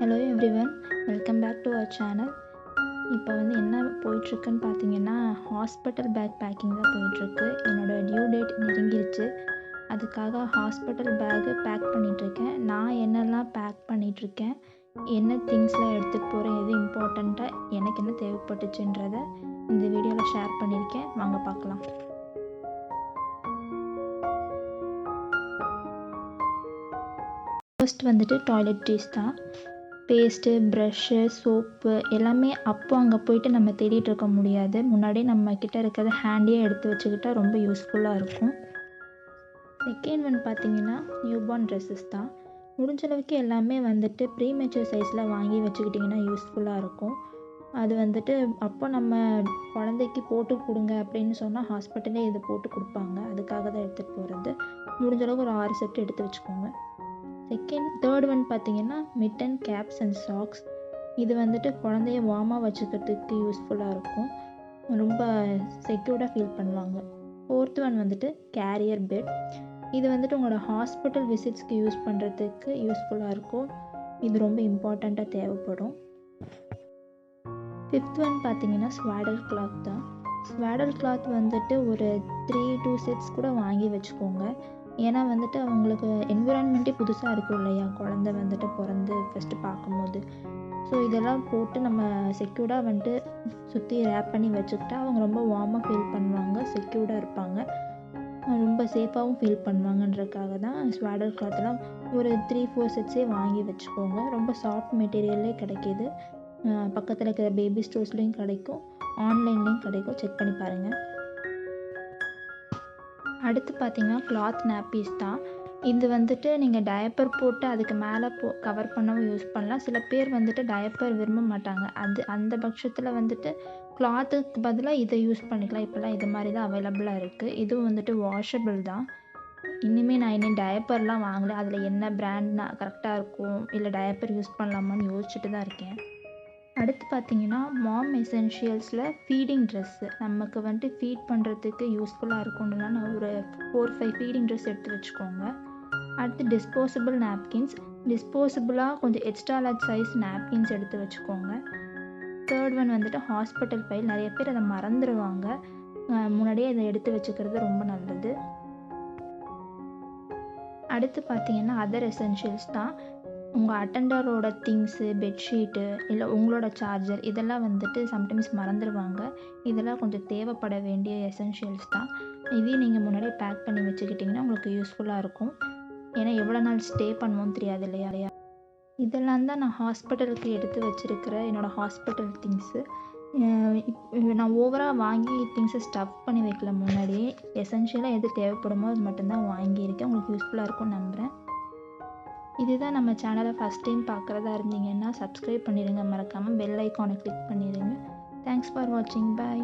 Hello everyone, welcome back to our channel. இப்போ என்ன போயிட்டுருக்குன்னு பார்த்தீங்கன்னா, ஹாஸ்பிட்டல் பேக் பேக்கிங் தான் போயிட்டுருக்கு. என்னோடய டியூ டேட் நெருங்கிருச்சு. அதுக்காக ஹாஸ்பிட்டல் பேக்கு பேக் பண்ணிகிட்ருக்கேன். நான் என்னெல்லாம் பேக் பண்ணிகிட்ருக்கேன், என்ன திங்ஸ்லாம் எடுத்துகிட்டு போகிறேன், எது இம்பார்ட்டண்ட்டாக எனக்கு என்ன தேவைப்பட்டுச்சுன்றதை இந்த வீடியோவில் ஷேர் பண்ணியிருக்கேன். வாங்க பார்க்கலாம். ஃபர்ஸ்ட் டாய்லெட்ரீஸ் தான். பேஸ்ட்டு, ப்ரஷ்ஷு, சோப்பு எல்லாமே அங்கே போயிட்டு நம்ம தேடிட்டு இருக்க முடியாது. முன்னாடியே நம்ம கிட்ட இருக்கிறத ஹேண்டியாக எடுத்து வச்சுக்கிட்டா ரொம்ப யூஸ்ஃபுல்லாக இருக்கும். செகண்ட் ஒன் பார்த்தீங்கன்னா, நியூபார்ன் ட்ரெஸ்ஸஸ் தான். முடிஞ்ச அளவுக்கு எல்லாமே ப்ரீமெச்சூர் சைஸில் வாங்கி வச்சுக்கிட்டிங்கன்னா யூஸ்ஃபுல்லாக இருக்கும். அது அப்போ நம்ம குழந்தைக்கு போட்டு கொடுங்க அப்படின்னு சொன்னால் ஹாஸ்பிட்டலே இதை போட்டு கொடுப்பாங்க. அதுக்காக தான் எடுத்துகிட்டு போகிறது. முடிஞ்ச அளவுக்கு ஒரு 6 செட் எடுத்து வச்சுக்கோங்க. தேர்ட் ஒன் பார்த்தீங்கன்னா, மிட்டன், கேப்ஸ் அண்ட் சாக்ஸ். இது குழந்தைய வார்மாக வச்சுக்கிறதுக்கு யூஸ்ஃபுல்லாக இருக்கும். ரொம்ப செக்யூர்டாக ஃபீல் பண்ணுவாங்க. Fourth one carrier bed. இது உங்களோட ஹாஸ்பிட்டல் விசிட்ஸ்க்கு யூஸ் பண்ணுறதுக்கு யூஸ்ஃபுல்லாக இருக்கும். இது ரொம்ப இம்பார்ட்டண்ட்டாக தேவைப்படும். ஃபிஃப்த் ஒன் பார்த்தீங்கன்னா, ஸ்வாடல் கிளாத் தான். ஸ்வாடல் கிளாத் ஒரு 3-2 செட்ஸ் கூட வாங்கி வச்சுக்கோங்க. ஏன்னா அவங்களுக்கு என்விரான்மெண்ட்டே புதுசாக இருக்கும் இல்லையா, குழந்தை பிறந்து ஃபஸ்ட்டு பார்க்கும்போது. ஸோ இதெல்லாம் போட்டு நம்ம செக்யூர்டாக சுற்றி ரேப் பண்ணி வச்சுக்கிட்டா அவங்க ரொம்ப வார்மாக ஃபீல் பண்ணுவாங்க, செக்யூர்டாக இருப்பாங்க, ரொம்ப சேஃபாகவும் ஃபீல் பண்ணுவாங்கன்றதுக்காக தான் ஸ்வாடல் கிளாத்லாம் ஒரு 3-4 செட்ஸே வாங்கி வச்சுக்கோங்க. ரொம்ப சாஃப்ட் மெட்டீரியல்லே கிடைக்கிது. பக்கத்தில் இருக்கிற பேபி ஸ்டோர்ஸ்லேயும் கிடைக்கும், ஆன்லைன்லேயும் கிடைக்கும். செக் பண்ணி பாருங்கள். அடுத்து பார்த்தீங்கன்னா, கிளாத் nappies தான். இது நீங்கள் டயப்பர் போட்டு அதுக்கு மேலே கவர் பண்ணவும் யூஸ் பண்ணலாம். சில பேர் டயப்பர் விரும்ப மாட்டாங்க. அந்த பட்சத்தில் கிளாத்துக்கு பதிலாக இதை யூஸ் பண்ணிக்கலாம். இப்போல்லாம் இது மாதிரி தான் அவைலபிளாக இருக்குது. இதுவும் வாஷபிள் தான். இனிமேல் நான் டயப்பர்லாம் வாங்கலை. அதில் என்ன பிராண்ட்னா கரெக்டாக இருக்கும், இல்லை டயப்பர் யூஸ் பண்ணலாமான்னு யோசிச்சுட்டு தான் இருக்கேன். அடுத்து பார்த்தீங்கன்னா, மாம் எசென்ஷியல்ஸில் ஃபீடிங் ட்ரெஸ்ஸு. நமக்கு ஃபீட் பண்ணுறதுக்கு யூஸ்ஃபுல்லாக இருக்கும்னா நான் ஒரு 4-5 ஃபீடிங் ட்ரெஸ் எடுத்து வச்சுக்கோங்க. அடுத்து டிஸ்போசபிள் napkins. டிஸ்போசபிளாக கொஞ்சம் எக்ஸ்ட்ரா லார்ஜ் சைஸ் napkins எடுத்து வச்சுக்கோங்க. Third one hospital file. நிறைய பேர் அதை மறந்துடுவாங்க. முன்னாடியே அதை எடுத்து வச்சுக்கிறது ரொம்ப நல்லது. அடுத்து பார்த்தீங்கன்னா, அதர் எசென்ஷியல்ஸ் தான். உங்கள் அட்டெண்டரோட திங்ஸு, பெட்ஷீட்டு, இல்லை உங்களோட சார்ஜர், இதெல்லாம் சம்டைம்ஸ் மறந்துடுவாங்க. இதெல்லாம் கொஞ்சம் தேவைப்பட வேண்டிய எசென்ஷியல்ஸ் தான். இதையும் நீங்கள் முன்னாடியே பேக் பண்ணி வச்சுக்கிட்டிங்கன்னா உங்களுக்கு யூஸ்ஃபுல்லாக இருக்கும். ஏன்னா எவ்வளோ நாள் ஸ்டே பண்ணுவோன்னு தெரியாது இல்லையா. இதெல்லாம் தான் நான் ஹாஸ்பிட்டலுக்கு எடுத்து வச்சுருக்கிற என்னோடய ஹாஸ்பிட்டல் திங்ஸு. நான் ஓவராக வாங்கி திங்ஸை ஸ்டஃப் பண்ணி வைக்கல. முன்னாடியே எசென்ஷியலாக எது தேவைப்படுமோ அது மட்டும்தான் வாங்கியிருக்கேன். உங்களுக்கு யூஸ்ஃபுல்லாக இருக்கும்னு நம்புகிறேன். இதுதான் நம்ம சேனலை ஃபஸ்ட் டைம் பார்க்குறதா இருந்தீங்கன்னா சப்ஸ்கிரைப் பண்ணிடுங்க. மறக்காமல் பெல் ஐக்கானை கிளிக் பண்ணிடுங்க. தேங்க்ஸ் ஃபார் வாட்சிங். பாய்.